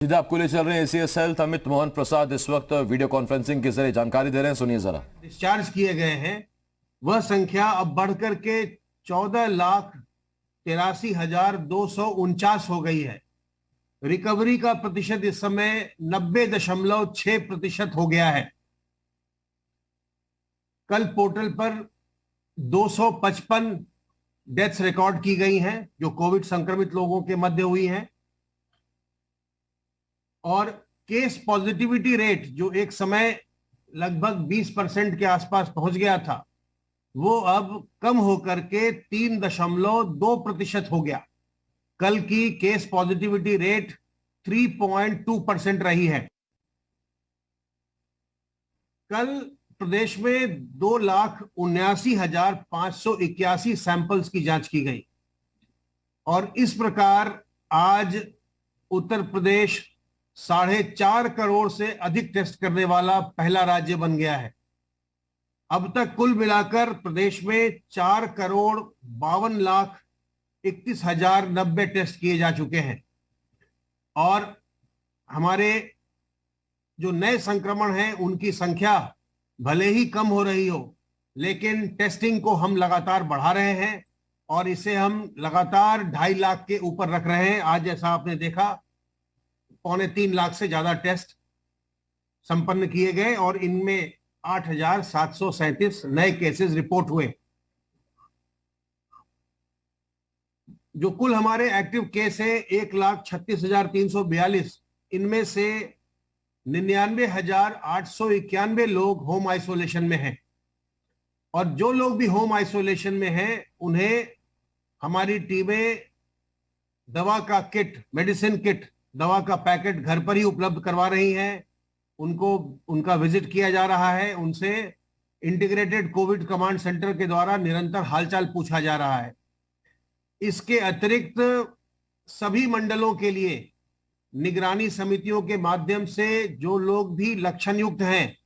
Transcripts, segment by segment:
सीधा आपको ले चल रहे हैं एसीएस हेल्थ। अमित मोहन प्रसाद इस वक्त वीडियो कॉन्फ्रेंसिंग के जरिए जानकारी दे रहे हैं, सुनिए जरा। डिस्चार्ज किए गए हैं वह संख्या अब बढ़कर के 14,83,249 हो गई है। रिकवरी का प्रतिशत इस समय 90.6% हो गया है। कल पोर्टल पर 255 डेथ्स रिकॉर्ड की गई हैं जो कोविड संक्रमित लोगों के मध्य हुई हैं, और केस पॉजिटिविटी रेट जो एक समय लगभग 20% के आसपास पहुंच गया था, वो अब कम होकर के 3.2% हो गया। कल की केस पॉजिटिविटी रेट 3.2% रही है। कल प्रदेश में 2,79,581 सैंपल्स की जांच की गई, और इस प्रकार आज उत्तर प्रदेश 4.5 करोड़ से अधिक टेस्ट करने वाला पहला राज्य बन गया है। अब तक कुल मिलाकर प्रदेश में 4,52,31,090 टेस्ट किए जा चुके हैं, और हमारे जो नए संक्रमण हैं उनकी संख्या भले ही कम हो रही हो, लेकिन टेस्टिंग को हम लगातार बढ़ा रहे हैं और इसे हम लगातार 2.5 लाख के ऊपर रख रहे हैं। आज जैसा आपने देखा 2.25 लाख से ज्यादा टेस्ट संपन्न किए गए और इनमें 8,737 नए केसेस रिपोर्ट हुए। जो कुल हमारे एक्टिव केस है 1,36,342, इनमें से 99,891 लोग होम आइसोलेशन में हैं, और जो लोग भी होम आइसोलेशन में हैं उन्हें हमारी टीमें दवा का किट, मेडिसिन किट, दवा का पैकेट घर पर ही उपलब्ध करवा रही हैं। उनको उनका विजिट किया जा रहा है, उनसे इंटीग्रेटेड कोविड कमांड सेंटर के द्वारा निरंतर हालचाल पूछा जा रहा है। इसके अतिरिक्त सभी मंडलों के लिए निगरानी समितियों के माध्यम से जो लोग भी लक्षण युक्त हैं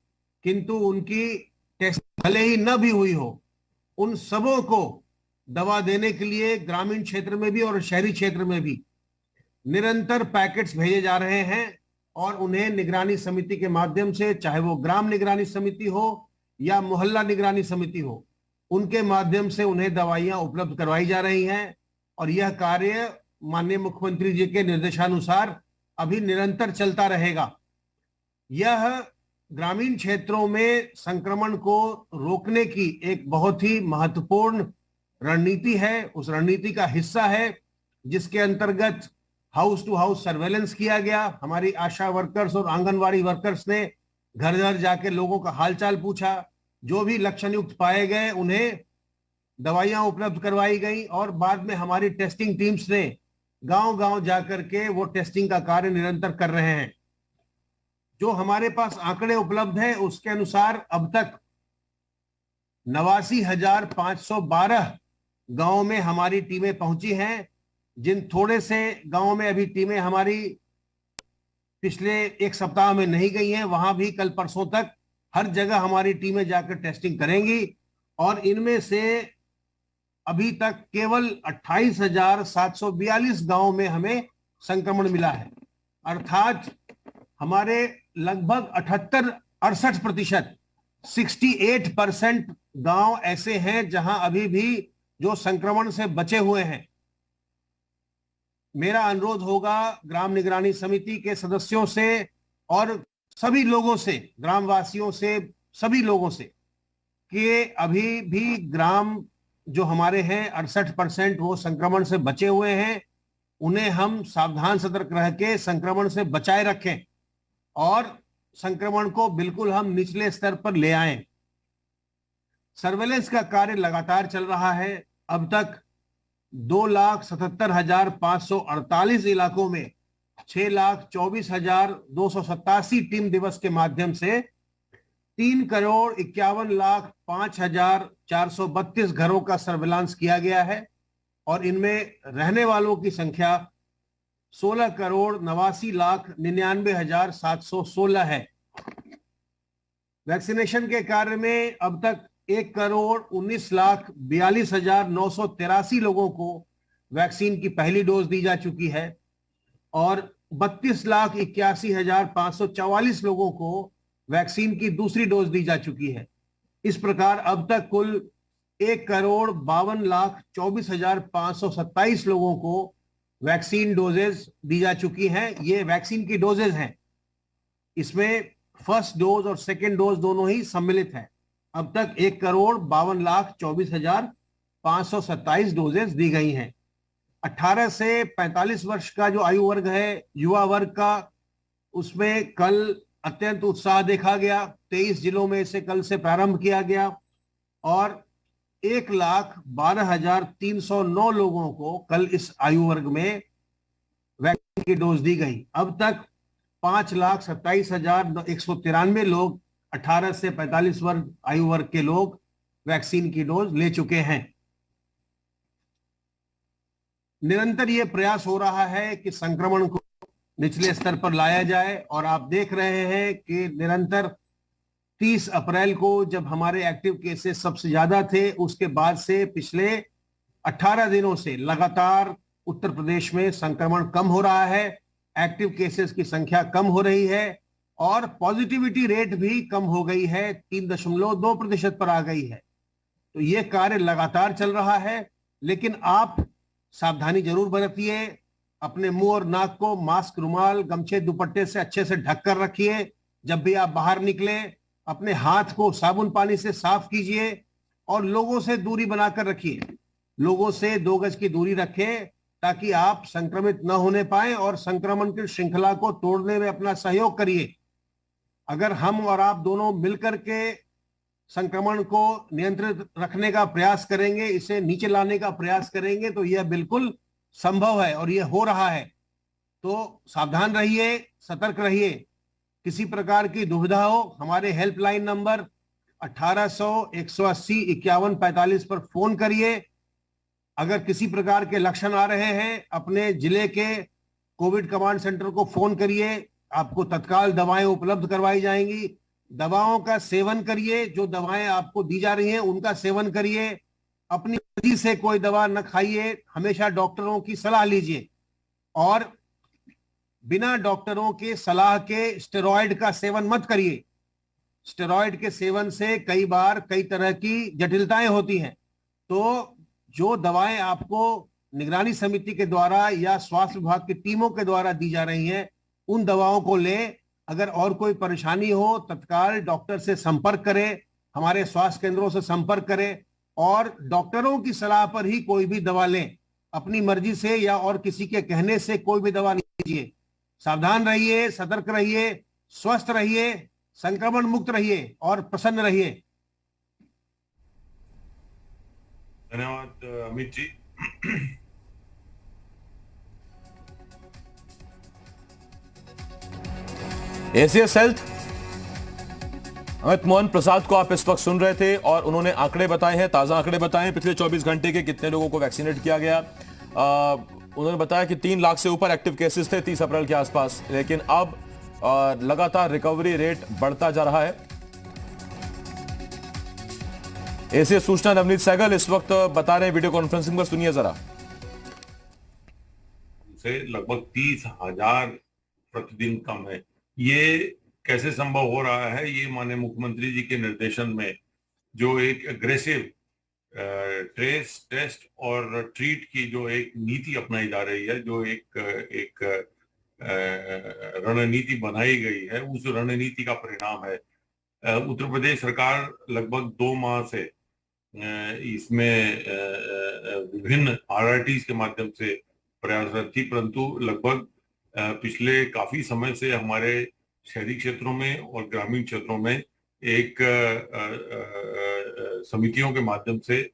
किंतु उनकी टेस्ट भले ही न भी हुई हो, उन सबों को दवा देने के लिए ग्रामीण क्षेत्र में भी और शहरी क्षेत्र में भी निरंतर पैकेट्स भेजे जा रहे हैं, और उन्हें निगरानी समिति के माध्यम से, चाहे वो ग्राम निगरानी समिति हो या मोहल्ला निगरानी समिति हो, उनके माध्यम से उन्हें दवाइयां उपलब्ध करवाई जा रही हैं। और यह कार्य माननीय मुख्यमंत्री जी के निर्देशानुसार अभी निरंतर चलता रहेगा। यह ग्रामीण क्षेत्रों में संक्रमण को रोकने की एक बहुत ही महत्वपूर्ण रणनीति है। उस रणनीति का हिस्सा है जिसके अंतर्गत हाउस टू हाउस सर्वेलेंस किया गया। हमारी आशा वर्कर्स और आंगनवाड़ी वर्कर्स ने घर घर जाके लोगों का हालचाल पूछा। जो भी लक्षण युक्त पाए गए उन्हें दवाइयां उपलब्ध करवाई गई, और बाद में हमारी टेस्टिंग टीम्स ने गांव गांव जाकर के वो टेस्टिंग का कार्य निरंतर कर रहे हैं। जो हमारे पास आंकड़े उपलब्ध है उसके अनुसार अब तक 89,512 गांव में हमारी टीमें पहुंची हैं। जिन थोड़े से गांव में अभी टीमें हमारी पिछले एक सप्ताह में नहीं गई हैं, वहां भी कल परसों तक हर जगह हमारी टीमें जाकर टेस्टिंग करेंगी, और इनमें से अभी तक केवल 28,742 गांव में हमें संक्रमण मिला है। अर्थात हमारे लगभग 68% 68% गांव ऐसे हैं जहां अभी भी जो संक्रमण से बचे हुए हैं। मेरा अनुरोध होगा ग्राम निगरानी समिति के सदस्यों से और सभी लोगों से, ग्रामवासियों से, सभी लोगों से, कि अभी भी ग्राम जो हमारे हैं 68% वो संक्रमण से बचे हुए हैं, उन्हें हम सावधान सतर्क रह के संक्रमण से बचाए रखें और संक्रमण को बिल्कुल हम निचले स्तर पर ले आएं। सर्वेलेंस का कार्य लगातार चल रहा है। अब तक 2,77,548 इलाकों में 6,24,287 टीम दिवस के माध्यम से 3,51,05,432 घरों का सर्विलांस किया गया है, और इनमें रहने वालों की संख्या 16,89,99,716 है। वैक्सीनेशन के कार्य में अब तक 1,19,42,983 लोगों को वैक्सीन की पहली डोज दी जा चुकी है, और 32,81,544 लोगों को वैक्सीन की दूसरी डोज दी जा चुकी है। इस प्रकार अब तक कुल 1,52,24,527 लोगों को वैक्सीन डोजेस दी जा चुकी हैं। ये वैक्सीन की डोजेस हैं, इसमें फर्स्ट डोज और सेकेंड डोज दोनों ही सम्मिलित है। अब तक 1,52,24,527 डोजेस दी गई हैं। 18 से 45 वर्ष का जो आयु वर्ग है, युवा वर्ग का, उसमें कल अत्यंत उत्साह देखा गया। 23 जिलों में इसे कल से प्रारंभ किया गया और 1,12,309 लोगों को कल इस आयु वर्ग में वैक्सीन की डोज दी गई। अब तक 5,27,193 लोग 18 से 45 वर्ग आयु वर्ग के लोग वैक्सीन की डोज ले चुके हैं। निरंतर यह प्रयास हो रहा है कि संक्रमण को निचले स्तर पर लाया जाए और आप देख रहे हैं कि निरंतर 30 अप्रैल को जब हमारे एक्टिव केसेस सबसे ज्यादा थे, उसके बाद से पिछले 18 दिनों से लगातार उत्तर प्रदेश में संक्रमण कम हो रहा है, एक्टिव केसेस की संख्या कम हो रही है और पॉजिटिविटी रेट भी कम हो गई है, 3.2% पर आ गई है। तो यह कार्य लगातार चल रहा है, लेकिन आप सावधानी जरूर बरतिए। अपने मुंह और नाक को मास्क, रुमाल, गमछे, दुपट्टे से अच्छे से ढक कर रखिए। जब भी आप बाहर निकलें, अपने हाथ को साबुन पानी से साफ कीजिए और लोगों से दूरी बनाकर रखिए। लोगों से 2 गज की दूरी रखें ताकि आप संक्रमित न होने पाए और संक्रमण की श्रृंखला को तोड़ने में अपना सहयोग करिए। अगर हम और आप दोनों मिलकर के संक्रमण को नियंत्रित रखने का प्रयास करेंगे, इसे नीचे लाने का प्रयास करेंगे, तो यह बिल्कुल संभव है और यह हो रहा है। तो सावधान रहिए, सतर्क रहिए। किसी प्रकार की दुविधा हो, हमारे हेल्पलाइन नंबर 1800-180-5145 पर फोन करिए। अगर किसी प्रकार के लक्षण आ रहे हैं, अपने जिले के कोविड कमांड सेंटर को फोन करिए, आपको तत्काल दवाएं उपलब्ध करवाई जाएंगी। दवाओं का सेवन करिए, जो दवाएं आपको दी जा रही हैं उनका सेवन करिए। अपनी मर्जी से कोई दवा न खाइए, हमेशा डॉक्टरों की सलाह लीजिए और बिना डॉक्टरों के सलाह के स्टेरॉयड का सेवन मत करिए। स्टेरॉयड के सेवन से कई बार कई तरह की जटिलताएं होती हैं। तो जो दवाएं आपको निगरानी समिति के द्वारा या स्वास्थ्य विभाग की टीमों के द्वारा दी जा रही हैं, उन दवाओं को लें। अगर और कोई परेशानी हो, तत्काल डॉक्टर से संपर्क करें, हमारे स्वास्थ्य केंद्रों से संपर्क करें और डॉक्टरों की सलाह पर ही कोई भी दवा लें। अपनी मर्जी से या और किसी के कहने से कोई भी दवा नहीं लीजिए। सावधान रहिए, सतर्क रहिए, स्वस्थ रहिए, संक्रमण मुक्त रहिए और प्रसन्न रहिए। धन्यवाद अमित जी। एसीएस हेल्थ अमित मोहन प्रसाद को आप इस वक्त सुन रहे थे और उन्होंने आंकड़े बताए हैं, ताजा आंकड़े बताए हैं पिछले 24 घंटे के कितने लोगों को वैक्सीनेट किया गया। उन्होंने बताया कि 3 लाख से ऊपर एक्टिव केसेस थे 30 अप्रैल के आसपास, लेकिन अब लगातार रिकवरी रेट बढ़ता जा रहा है। एसीएस सूचना नवनीत सहगल इस वक्त बता रहे हैं वीडियो कॉन्फ्रेंसिंग पर, सुनिए जरा। से लगभग 30,000 प्रतिदिन कम है। ये कैसे संभव हो रहा है? ये माननीय मुख्यमंत्री जी के निर्देशन में जो एक एग्रेसिव ट्रेस, टेस्ट और ट्रीट की जो एक नीति अपनाई जा रही है, जो एक रणनीति बनाई गई है, उस रणनीति का परिणाम है। उत्तर प्रदेश सरकार लगभग 2 माह से इसमें विभिन्न RRTs के माध्यम से प्रयासरत थी, परंतु लगभग पिछले काफी समय से हमारे शहरी क्षेत्रों में और ग्रामीण क्षेत्रों में एक समितियों के माध्यम से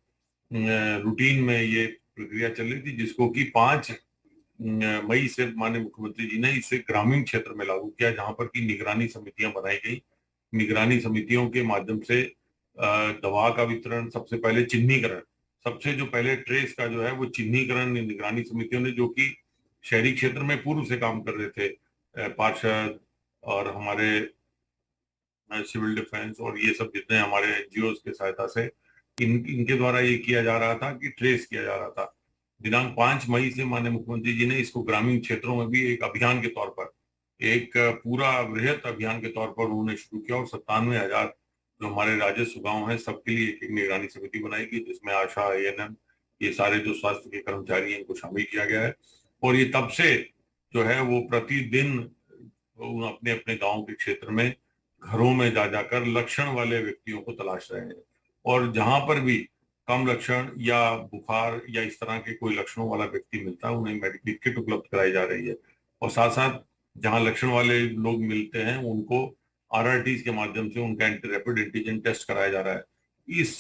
रूटीन में ये प्रक्रिया चल रही थी, जिसको कि 5 मई से माननीय मुख्यमंत्री जी ने इसे ग्रामीण क्षेत्र में लागू किया, जहां पर की निगरानी समितियां बनाई गई। निगरानी समितियों के माध्यम से दवा का वितरण, सबसे पहले चिन्हीकरण, सबसे जो पहले ट्रेस का जो है वो चिन्हीकरण निगरानी समितियों ने, जो कि शहरी क्षेत्र में पूर्व से काम कर रहे थे, पार्षद और हमारे सिविल डिफेंस और ये सब जितने हमारे NGOs के सहायता से इनके द्वारा ये किया जा रहा था कि ट्रेस किया जा रहा था। दिनांक 5 मई से माननीय मुख्यमंत्री जी ने इसको ग्रामीण क्षेत्रों में भी एक अभियान के तौर पर, एक पूरा बृहत अभियान के तौर पर उन्होंने शुरू किया और 97,000 जो हमारे राजस्व गांव हैं सबके लिए एक निगरानी समिति बनाई गई, जिसमें आशा, एएनएम, ये सारे जो स्वास्थ्य के कर्मचारी हैं इनको शामिल किया गया है। और ये तब से जो है वो प्रतिदिन अपने अपने गांव के क्षेत्र में घरों में जा जाकर लक्षण वाले व्यक्तियों को तलाश रहे हैं, और जहां पर भी कम लक्षण या बुखार या इस तरह के कोई लक्षणों वाला व्यक्ति मिलता है उन्हें मेडिकल किट उपलब्ध कराई जा रही है। और साथ साथ जहां लक्षण वाले लोग मिलते हैं उनको आरआरटी के माध्यम से उनका रैपिड एंटीजन टेस्ट कराया जा रहा है। इस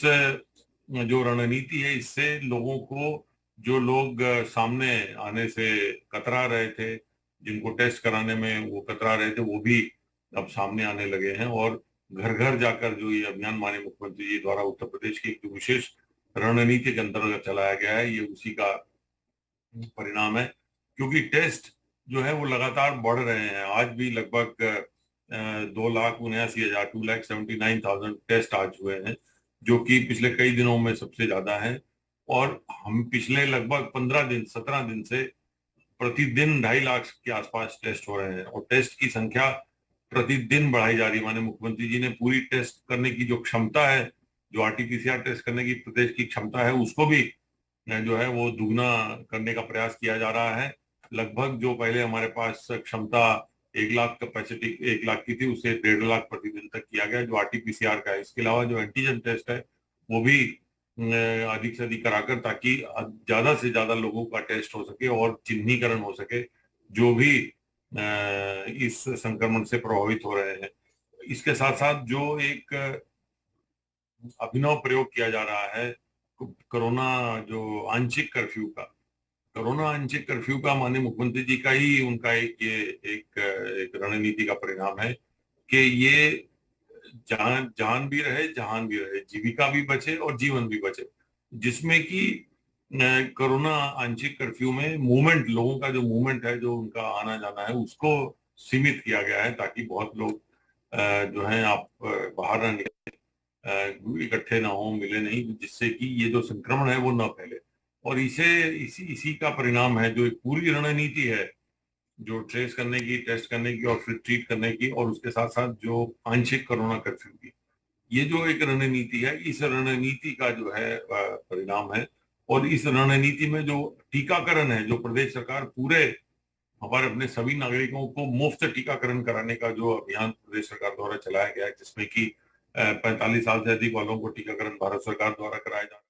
जो रणनीति है इससे लोगों को, जो लोग सामने आने से कतरा रहे थे, जिनको टेस्ट कराने में वो कतरा रहे थे, वो भी अब सामने आने लगे हैं। और घर घर जाकर जो ये अभियान माननीय मुख्यमंत्री जी द्वारा उत्तर प्रदेश की एक जो विशेष रणनीति के अंतर्गत चलाया गया है, ये उसी का परिणाम है। क्योंकि टेस्ट जो है वो लगातार बढ़ रहे हैं। आज भी लगभग 2,79,000 2,79,000 टेस्ट आज हुए हैं, जो कि पिछले कई दिनों में सबसे ज्यादा है। और हम पिछले लगभग 15 दिन 17 दिन से प्रतिदिन 2.5 लाख के आसपास टेस्ट हो रहे हैं, और टेस्ट की संख्या प्रतिदिन बढ़ाई जा रही है। माननीय मुख्यमंत्री जी ने पूरी टेस्ट करने की जो क्षमता है, जो आरटीपीसीआर टेस्ट करने की प्रदेश की क्षमता है, उसको भी जो है वो दुगना करने का प्रयास किया जा रहा है। लगभग जो पहले हमारे पास क्षमता 1 लाख कैपेसिटी 1 लाख की थी, उसे 1.5 लाख प्रतिदिन तक किया गया जो आरटीपीसीआर का है। इसके अलावा जो एंटीजन टेस्ट है वो भी अधिक से अधिक कराकर, ताकि ज्यादा से ज्यादा लोगों का टेस्ट हो सके और चिन्हीकरण हो सके जो भी इस संक्रमण से प्रभावित हो रहे हैं। इसके साथ साथ जो एक अभिनव प्रयोग किया जा रहा है कोरोना जो आंशिक कर्फ्यू का, कोरोना आंशिक कर्फ्यू का माननीय मुख्यमंत्री जी का ही उनका एक रणनीति का परिणाम है कि ये जान भी रहे, जहान भी रहे, जीविका भी बचे और जीवन भी बचे। जिसमें कि कोरोना आंशिक कर्फ्यू में मूवमेंट, लोगों का जो मूवमेंट है, जो उनका आना जाना है, उसको सीमित किया गया है, ताकि बहुत लोग जो हैं आप बाहर ना निकले, इकट्ठे ना हो, मिले नहीं, जिससे कि ये जो संक्रमण है वो ना फैले। और इसी का परिणाम है जो एक पूरी रणनीति है, जो ट्रेस करने की, टेस्ट करने की और फिर ट्रीट करने की, और उसके साथ साथ जो आंशिक कोरोना कर्फ्यू की, ये जो एक रणनीति है, इस रणनीति का जो है परिणाम है। और इस रणनीति में जो टीकाकरण है, जो प्रदेश सरकार पूरे हमारे अपने सभी नागरिकों को मुफ्त टीकाकरण कराने का जो अभियान प्रदेश सरकार द्वारा चलाया गया है, जिसमें कि 45 साल से अधिक वालों को टीकाकरण भारत सरकार द्वारा कराया जा रहा है।